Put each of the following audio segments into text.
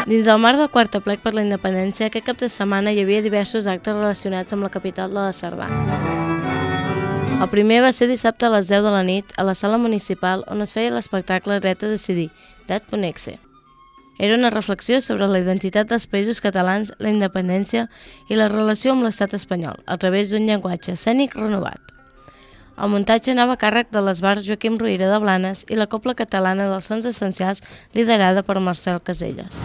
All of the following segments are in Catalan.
Dins el marc del quart aplec per la independència, aquest cap de setmana hi havia diversos actes relacionats amb la capital de la Cerdà. El primer va ser dissabte a les 10 de la nit a la sala municipal on es feia l'espectacle Dret a decidir, Dat.exe. Era una reflexió sobre la identitat dels països catalans, la independència i la relació amb l'estat espanyol, a través d'un llenguatge escènic renovat. El muntatge anava a càrrec de l'esbart Joaquim Ruïra de Blanes i la Cobla Catalana dels Sons Essencials liderada per Marcel Caselles.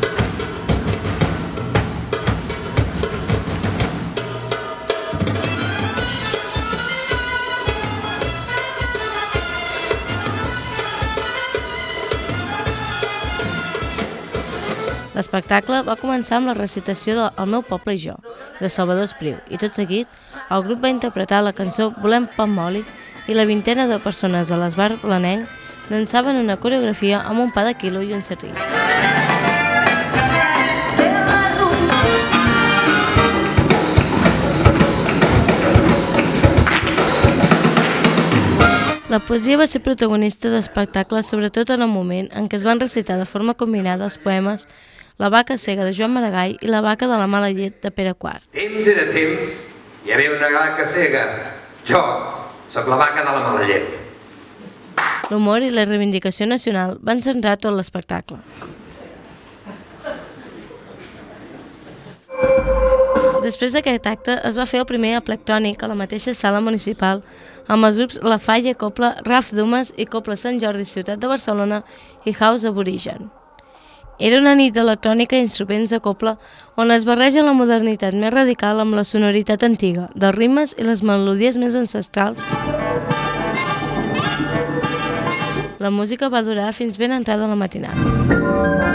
L'espectacle va començar amb la recitació de El meu poble i jo, de Salvador Espriu, i tot seguit el grup va interpretar la cançó Volem pa amb oli i la vintena de persones de l'esbart blanenc dansaven una coreografia amb un pa de quilo i un serrí. La poesia va ser protagonista d'espectacles, sobretot en el moment en què es van recitar de forma combinada els poemes La vaca cega de Joan Maragall i La vaca de la mala llet de Pere IV. Temps i de temps hi havia una vaca cega. Jo sóc la vaca de la mala llet. L'humor i la reivindicació nacional van centrar tot l'espectacle. Després d'aquest acte es va fer el primer aplec tònic a la mateixa sala municipal amb els grups La Falla Copla, Raf Dumas i Copla Sant Jordi Ciutat de Barcelona i House Aborigen. Era una nit d'electrònica i instruments de copla on es barreja la modernitat més radical amb la sonoritat antiga, dels ritmes i les melodies més ancestrals. La música va durar fins ben entrada la matinada.